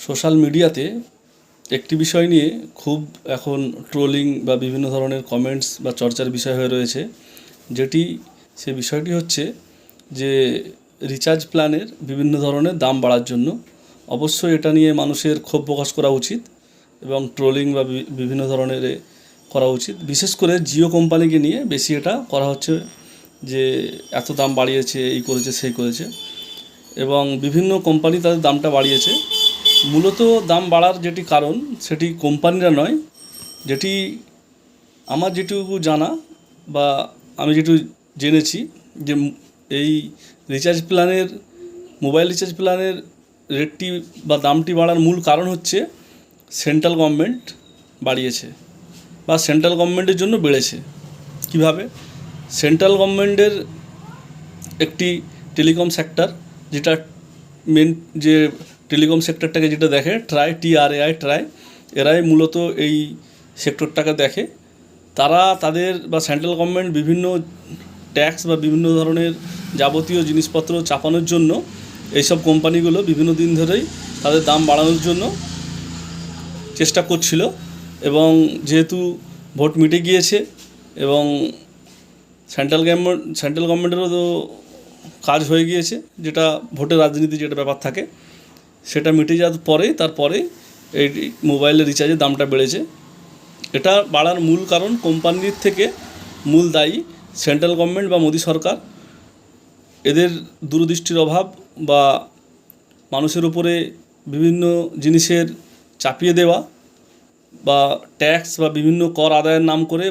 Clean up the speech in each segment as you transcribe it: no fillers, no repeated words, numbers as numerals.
Social মিডিয়াতে একটি বিষয় নিয়ে খুব এখন ট্রোলিং বা বিভিন্ন ধরনের কমেন্টস বা চর্চার বিষয় হয়ে রয়েছে, যেটি সে বিষয়টি হচ্ছে যে রিচার্জ প্ল্যানের বিভিন্ন ধরনের দাম বাড়ার জন্য। অবশ্যই এটা নিয়ে মানুষের ক্ষোভ প্রকাশ করা উচিত এবং ট্রোলিং বা বিভিন্ন ধরনের করা উচিত। বিশেষ করে জিও কোম্পানিকে নিয়ে বেশি এটা করা হচ্ছে যে এত দাম বাড়িয়েছে, এই করেছে সেই করেছে, এবং বিভিন্ন কোম্পানি তাদের দামটা বাড়িয়েছে। মূলত দাম বাড়ার যেটি কারণ সেটি কোম্পানিরা নয়, যেটি আমার যেটুকু জানা বা আমি যেটুকু জেনেছি যে এই রিচার্জ প্ল্যানের মোবাইল রিচার্জ প্ল্যানের রেটটি বা দামটি বাড়ার মূল কারণ হচ্ছে সেন্ট্রাল গভর্নমেন্ট বাড়িয়েছে বা সেন্ট্রাল গভর্নমেন্টের জন্য বেড়েছে। কিভাবে? সেন্ট্রাল গভর্নমেন্টের একটি টেলিকম সেক্টর, যেটা মেন যে টেলিকম সেক্টরটাকে যেটা দেখে ট্রাই, এরাই মূলত এই সেক্টরটাকে দেখে। তারা তাদের বা সেন্ট্রাল গভর্নমেন্ট বিভিন্ন ট্যাক্স বা বিভিন্ন ধরনের যাবতীয় জিনিসপত্র চাপানোর জন্য এইসব কোম্পানিগুলো বিভিন্ন দিন ধরেই তাদের দাম বাড়ানোর জন্য চেষ্টা করছিল, এবং যেহেতু ভোট মিটে গিয়েছে এবং সেন্ট্রাল গভর্নমেন্টেরও তো কাজ হয়ে গিয়েছে, যেটা ভোটের রাজনীতি যেটা ব্যাপার থাকে, সেটা মিটে যাওয়ার তারপরে এই মোবাইলের রিচার্জের দামটা বেড়েছে। এটা বাড়ার মূল কারণ কোম্পানির থেকে মূল দায়ী সেন্ট্রাল গভর্নমেন্ট বা মোদি সরকার। এদের দূরদৃষ্টির অভাব বা মানুষের উপরে বিভিন্ন জিনিসের চাপিয়ে দেওয়া বা ট্যাক্স বা বিভিন্ন কর আদায়ের নাম করে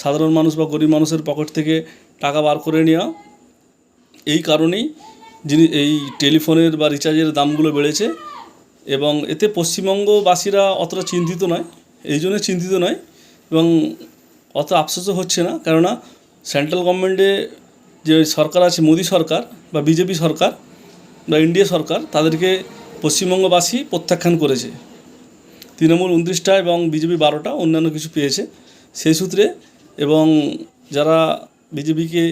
সাধারণ মানুষ বা গরিব মানুষের পকেট থেকে টাকা বার করে নেওয়া, এই কারণেই এই টেলিফোনের বা রিচার্জের দামগুলো বেড়েছে। এবং এতে পশ্চিমবঙ্গবাসীরা অতটা চিন্তিত নয়, এই জন্য চিন্তিত নয় এবং অত আফসোসও হচ্ছে না, কেননা সেন্ট্রাল গভর্নমেন্টে যে সরকার আছে, মোদি সরকার বা বিজেপি সরকার বা ইন্ডিয়া সরকার, তাদেরকে পশ্চিমবঙ্গবাসী প্রত্যাখ্যান করেছে। তৃণমূল 29টা এবং বিজেপি 12টা, অন্যান্য কিছু পেয়েছে। সেই সূত্রে এবং যারা বিজেপিকে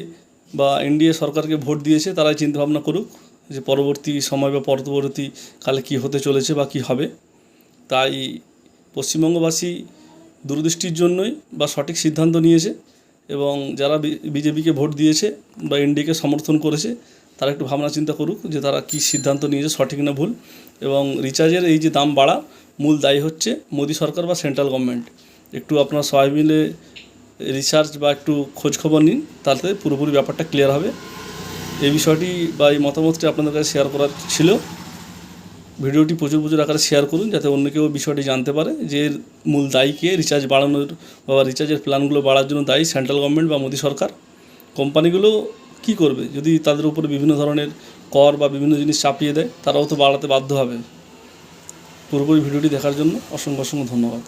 বা এনডিএ সরকারকে ভোট দিয়েছে তারাই চিন্তাভাবনা করুক যে পরবর্তী সময় বা পরবর্তীকালে কী হতে চলেছে বা কী হবে। তাই পশ্চিমবঙ্গবাসী দূরদৃষ্টির জন্যই বা সঠিক সিদ্ধান্ত নিয়েছে, এবং যারা বিজেপিকে ভোট দিয়েছে বা এনডিএকে সমর্থন করেছে তারা একটু ভাবনা চিন্তা করুক যে তারা কী সিদ্ধান্ত নিয়েছে, সঠিক না ভুল। এবং রিচার্জের এই যে দাম বাড়া মূল দায়ী হচ্ছে মোদি সরকার বা সেন্ট্রাল গভর্নমেন্ট। একটু আপনারা সবাই মিলে রিসার্চ বা একটু খোঁজখবর নিন, তাতে পুরোপুরি ব্যাপারটা ক্লিয়ার হবে। এই বিষয়টি বা এই মতামতটি আপনাদের কাছে শেয়ার করার ছিল। ভিডিওটি প্রচুর আকারে শেয়ার করুন, যাতে অন্য কেউ বিষয়টি জানতে পারে যে মূল দায়ীকে রিচার্জ বাড়ানোর বা রিচার্জের প্ল্যানগুলো বাড়ার জন্য দায়ী সেন্ট্রাল গভর্নমেন্ট বা মোদি সরকার। কোম্পানিগুলো কী করবে যদি তাদের উপরে বিভিন্ন ধরনের কর বা বিভিন্ন জিনিস চাপিয়ে দেয়? তারাও তো বাড়াতে বাধ্য হবে। পুরোপুরি ভিডিওটি দেখার জন্য অসংখ্য ধন্যবাদ।